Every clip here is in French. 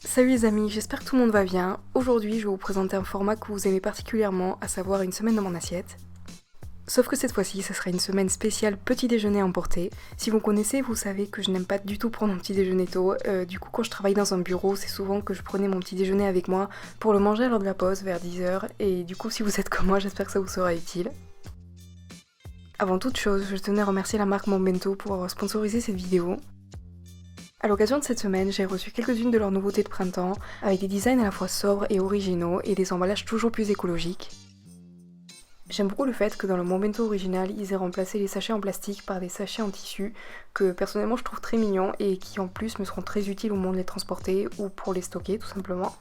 Salut les amis, j'espère que tout le monde va bien. Aujourd'hui, je vais vous présenter un format que vous aimez particulièrement, à savoir une semaine dans mon assiette. Sauf que cette fois-ci, ça sera une semaine spéciale petit déjeuner emporté. Si vous me connaissez, vous savez que je n'aime pas du tout prendre mon petit déjeuner tôt. Du coup, quand je travaille dans un bureau, c'est souvent que je prenais mon petit déjeuner avec moi pour le manger lors de la pause vers 10h. Et du coup, si vous êtes comme moi, j'espère que ça vous sera utile. Avant toute chose, je tenais à remercier la marque Mon Bento pour avoir sponsorisé cette vidéo. À l'occasion de cette semaine, j'ai reçu quelques-unes de leurs nouveautés de printemps, avec des designs à la fois sobres et originaux et des emballages toujours plus écologiques. J'aime beaucoup le fait que dans le Mon Bento original, ils aient remplacé les sachets en plastique par des sachets en tissu, que personnellement je trouve très mignons et qui en plus me seront très utiles au moment de les transporter ou pour les stocker tout simplement.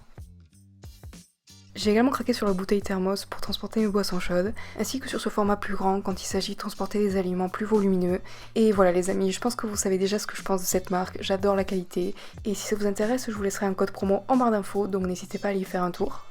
J'ai également craqué sur la bouteille thermos pour transporter mes boissons chaudes, ainsi que sur ce format plus grand quand il s'agit de transporter des aliments plus volumineux. Et voilà les amis, je pense que vous savez déjà ce que je pense de cette marque, j'adore la qualité, et si ça vous intéresse, je vous laisserai un code promo en barre d'infos, donc n'hésitez pas à aller y faire un tour.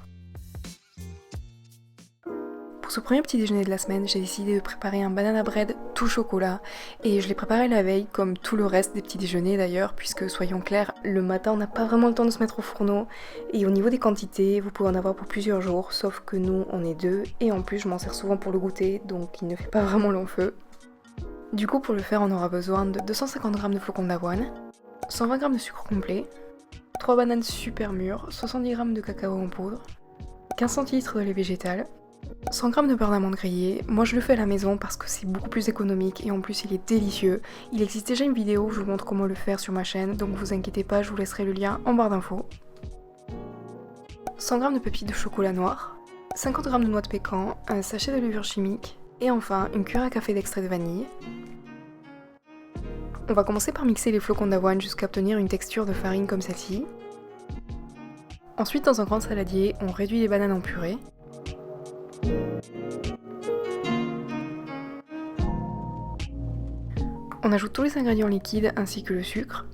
Pour ce premier petit déjeuner de la semaine, j'ai décidé de préparer un banana bread tout chocolat et je l'ai préparé la veille comme tout le reste des petits déjeuners d'ailleurs puisque soyons clairs, le matin on n'a pas vraiment le temps de se mettre au fourneau et au niveau des quantités, vous pouvez en avoir pour plusieurs jours sauf que nous on est deux et en plus je m'en sers souvent pour le goûter donc il ne fait pas vraiment long feu. Du coup pour le faire on aura besoin de 250 g de flocons d'avoine, 120 g de sucre complet, 3 bananes super mûres, 70 g de cacao en poudre, 15 centilitres de lait végétal, 100 g de beurre d'amande grillé, moi je le fais à la maison parce que c'est beaucoup plus économique et en plus il est délicieux. Il existe déjà une vidéo où je vous montre comment le faire sur ma chaîne, donc vous inquiétez pas, je vous laisserai le lien en barre d'infos. 100 g de pépites de chocolat noir, 50 g de noix de pécan, un sachet de levure chimique et enfin une cuillère à café d'extrait de vanille. On va commencer par mixer les flocons d'avoine jusqu'à obtenir une texture de farine comme celle-ci. Ensuite dans un grand saladier, on réduit les bananes en purée. On ajoute tous les ingrédients liquides ainsi que le sucre.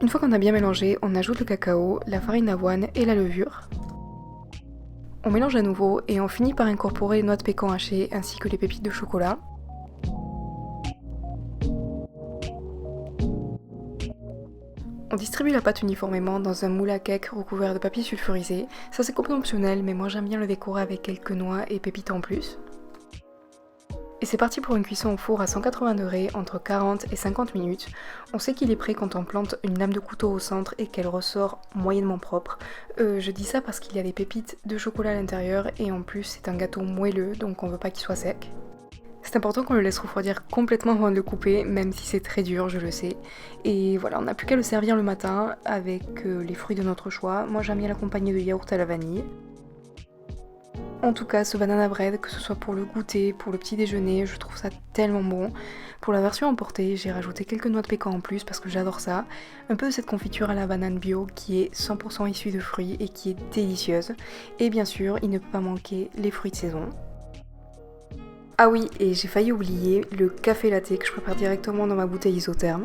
Une fois qu'on a bien mélangé, on ajoute le cacao, la farine d'avoine et la levure. On mélange à nouveau et on finit par incorporer les noix de pécan hachées ainsi que les pépites de chocolat. On distribue la pâte uniformément dans un moule à cake recouvert de papier sulfurisé. Ça c'est complètement optionnel mais moi j'aime bien le décorer avec quelques noix et pépites en plus. Et c'est parti pour une cuisson au four à 180 degrés entre 40 et 50 minutes. On sait qu'il est prêt quand on plante une lame de couteau au centre et qu'elle ressort moyennement propre. Je dis ça parce qu'il y a des pépites de chocolat à l'intérieur et en plus c'est un gâteau moelleux donc on veut pas qu'il soit sec. C'est important qu'on le laisse refroidir complètement avant de le couper, même si c'est très dur, je le sais. Et voilà, on n'a plus qu'à le servir le matin avec les fruits de notre choix. Moi j'aime bien l'accompagner de yaourt à la vanille. En tout cas, ce banana bread, que ce soit pour le goûter, pour le petit déjeuner, je trouve ça tellement bon. Pour la version emportée, j'ai rajouté quelques noix de pécan en plus parce que j'adore ça. Un peu de cette confiture à la banane bio qui est 100% issue de fruits et qui est délicieuse. Et bien sûr, il ne peut pas manquer les fruits de saison. Ah oui, et j'ai failli oublier le café latte que je prépare directement dans ma bouteille isotherme.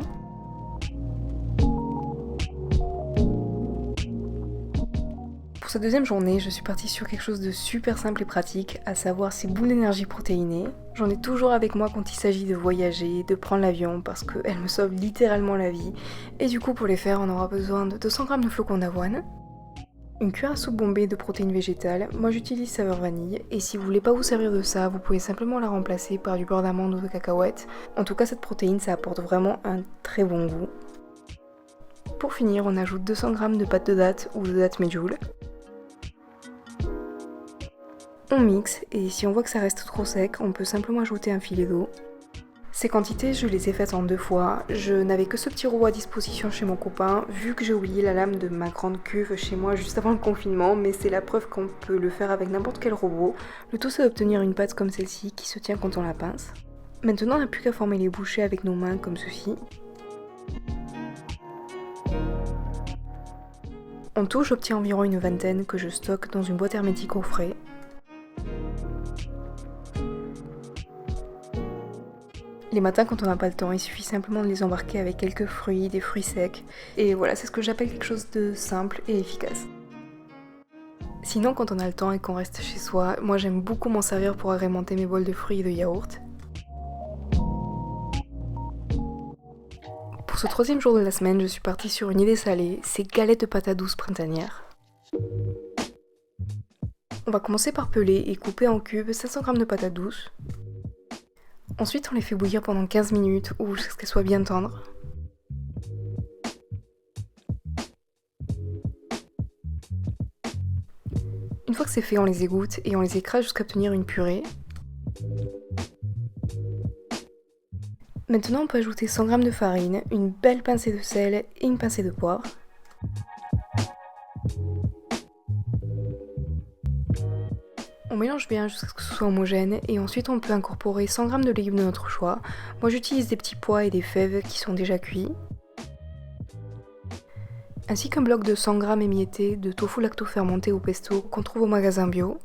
Pour cette deuxième journée, je suis partie sur quelque chose de super simple et pratique, à savoir ces boules d'énergie protéinée. J'en ai toujours avec moi quand il s'agit de voyager, de prendre l'avion, parce qu'elles me sauvent littéralement la vie. Et du coup, pour les faire, on aura besoin de 200 g de flocons d'avoine, une cuillère à soupe bombée de protéines végétales, moi j'utilise saveur vanille, et si vous voulez pas vous servir de ça, vous pouvez simplement la remplacer par du beurre d'amande ou de cacahuètes. En tout cas cette protéine ça apporte vraiment un très bon goût. Pour finir on ajoute 200 g de pâte de date ou de date medjool. On mixe et si on voit que ça reste trop sec, on peut simplement ajouter un filet d'eau. Ces quantités, je les ai faites en 2 fois. Je n'avais que ce petit robot à disposition chez mon copain, vu que j'ai oublié la lame de ma grande cuve chez moi juste avant le confinement, mais c'est la preuve qu'on peut le faire avec n'importe quel robot. Le tout c'est d'obtenir une pâte comme celle-ci qui se tient quand on la pince. Maintenant, on n'a plus qu'à former les bouchées avec nos mains comme ceci. En tout, j'obtiens environ une vingtaine que je stocke dans une boîte hermétique au frais. Les matins, quand on n'a pas le temps, il suffit simplement de les embarquer avec quelques fruits, des fruits secs. Et voilà, c'est ce que j'appelle quelque chose de simple et efficace. Sinon, quand on a le temps et qu'on reste chez soi, moi j'aime beaucoup m'en servir pour agrémenter mes bols de fruits et de yaourt. Pour ce 3e jour de la semaine, je suis partie sur une idée salée, ces galettes de patates douces printanières. On va commencer par peler et couper en cubes 500 g de patates douces. Ensuite, on les fait bouillir pendant 15 minutes ou jusqu'à ce qu'elles soient bien tendres. Une fois que c'est fait, on les égoutte et on les écrase jusqu'à obtenir une purée. Maintenant, on peut ajouter 100 g de farine, une belle pincée de sel et une pincée de poivre. On mélange bien jusqu'à ce que ce soit homogène et ensuite on peut incorporer 100 g de légumes de notre choix. Moi j'utilise des petits pois et des fèves qui sont déjà cuits. Ainsi qu'un bloc de 100 g émietté de tofu lacto-fermenté au pesto qu'on trouve au magasin bio.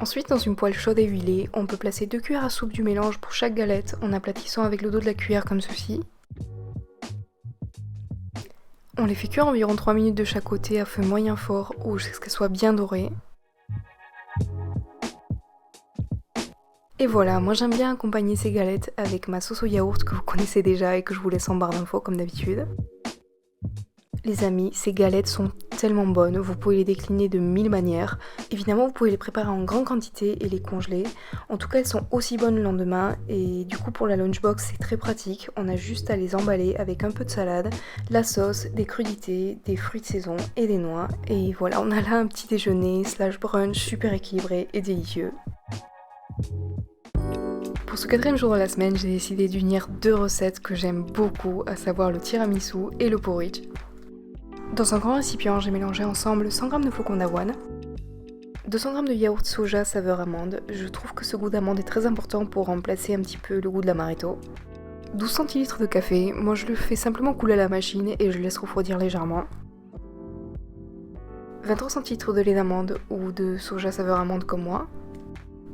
Ensuite, dans une poêle chaude et huilée, on peut placer 2 cuillères à soupe du mélange pour chaque galette en aplatissant avec le dos de la cuillère comme ceci. On les fait cuire environ 3 minutes de chaque côté à feu moyen fort ou jusqu'à ce qu'elles soient bien dorées. Et voilà, moi j'aime bien accompagner ces galettes avec ma sauce au yaourt que vous connaissez déjà et que je vous laisse en barre d'infos comme d'habitude. Les amis, ces galettes sont tellement bonnes, vous pouvez les décliner de 1000 manières. Évidemment, vous pouvez les préparer en grande quantité et les congeler. En tout cas, elles sont aussi bonnes le lendemain et du coup pour la lunchbox, c'est très pratique. On a juste à les emballer avec un peu de salade, la sauce, des crudités, des fruits de saison et des noix. Et voilà, on a là un petit déjeuner / brunch super équilibré et délicieux. Pour ce 4e jour de la semaine, j'ai décidé d'unir 2 recettes que j'aime beaucoup, à savoir le tiramisu et le porridge. Dans un grand récipient, j'ai mélangé ensemble 100 g de flocons d'avoine, 200 g de yaourt soja saveur amande, je trouve que ce goût d'amande est très important pour remplacer un petit peu le goût de l'amaretto. 12 centilitres de café, moi je le fais simplement couler à la machine et je le laisse refroidir légèrement. 23 centilitres de lait d'amande ou de soja saveur amande comme moi.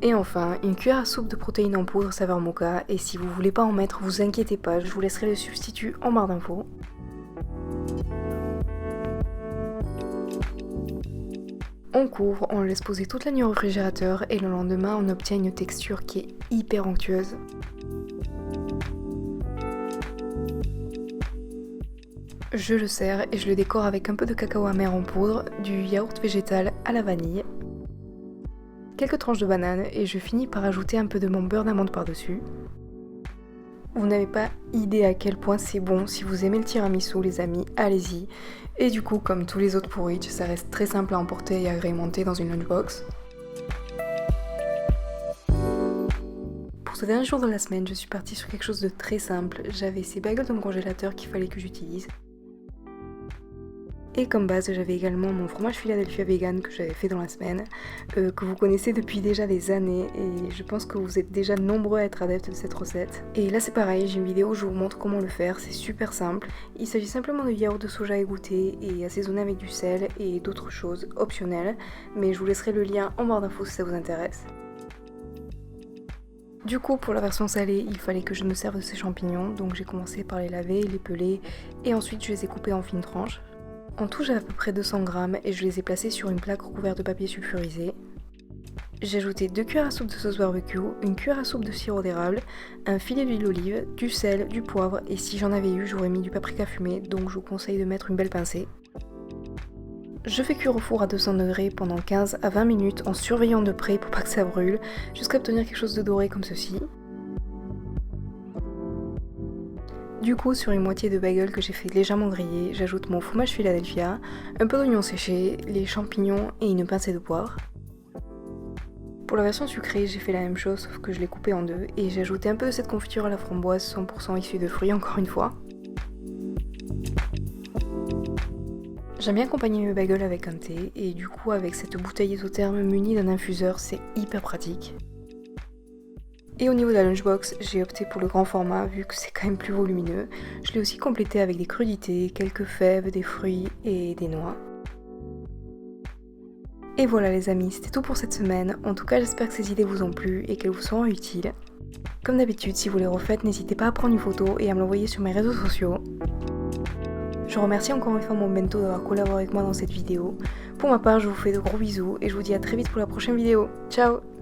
Et enfin, une cuillère à soupe de protéines en poudre saveur mocha, et si vous voulez pas en mettre, vous inquiétez pas, je vous laisserai le substitut en barre d'infos. On couvre, on le laisse poser toute la nuit au réfrigérateur et le lendemain on obtient une texture qui est hyper onctueuse. Je le sers et je le décore avec un peu de cacao amer en poudre, du yaourt végétal à la vanille, quelques tranches de banane et je finis par ajouter un peu de mon beurre d'amande par-dessus. Vous n'avez pas idée à quel point c'est bon. Si vous aimez le tiramisu les amis, allez-y. Et du coup, comme tous les autres porridge, ça reste très simple à emporter et agrémenter dans une lunchbox. Pour ce dernier jour de la semaine, je suis partie sur quelque chose de très simple. J'avais ces bagels dans mon congélateur qu'il fallait que j'utilise. Et comme base, j'avais également mon fromage Philadelphia vegan que j'avais fait dans la semaine, que vous connaissez depuis déjà des années et je pense que vous êtes déjà nombreux à être adeptes de cette recette. Et là c'est pareil, j'ai une vidéo où je vous montre comment le faire, c'est super simple. Il s'agit simplement de yaourt de soja égoutté et assaisonné avec du sel et d'autres choses optionnelles, mais je vous laisserai le lien en barre d'infos si ça vous intéresse. Du coup, pour la version salée, il fallait que je me serve de ces champignons, donc j'ai commencé par les laver, les peler et ensuite je les ai coupés en fines tranches. En tout, j'avais à peu près 200 g et je les ai placés sur une plaque recouverte de papier sulfurisé. J'ai ajouté 2 cuillères à soupe de sauce barbecue, une cuillère à soupe de sirop d'érable, un filet d'huile d'olive, du sel, du poivre et si j'en avais eu, j'aurais mis du paprika fumé, donc je vous conseille de mettre une belle pincée. Je fais cuire au four à 200 degrés pendant 15 à 20 minutes en surveillant de près pour pas que ça brûle, jusqu'à obtenir quelque chose de doré comme ceci. Du coup, sur une moitié de bagel que j'ai fait légèrement griller, j'ajoute mon fromage Philadelphia, un peu d'oignon séché, les champignons et une pincée de poivre. Pour la version sucrée, j'ai fait la même chose sauf que je l'ai coupé en deux et j'ai ajouté un peu de cette confiture à la framboise 100% issue de fruits encore une fois. J'aime bien accompagner mes bagels avec un thé et du coup avec cette bouteille isotherme munie d'un infuseur, c'est hyper pratique. Et au niveau de la lunchbox, j'ai opté pour le grand format vu que c'est quand même plus volumineux. Je l'ai aussi complété avec des crudités, quelques fèves, des fruits et des noix. Et voilà les amis, c'était tout pour cette semaine. En tout cas, j'espère que ces idées vous ont plu et qu'elles vous seront utiles. Comme d'habitude, si vous les refaites, n'hésitez pas à prendre une photo et à me l'envoyer sur mes réseaux sociaux. Je remercie encore une fois mon bento d'avoir collaboré avec moi dans cette vidéo. Pour ma part, je vous fais de gros bisous et je vous dis à très vite pour la prochaine vidéo. Ciao!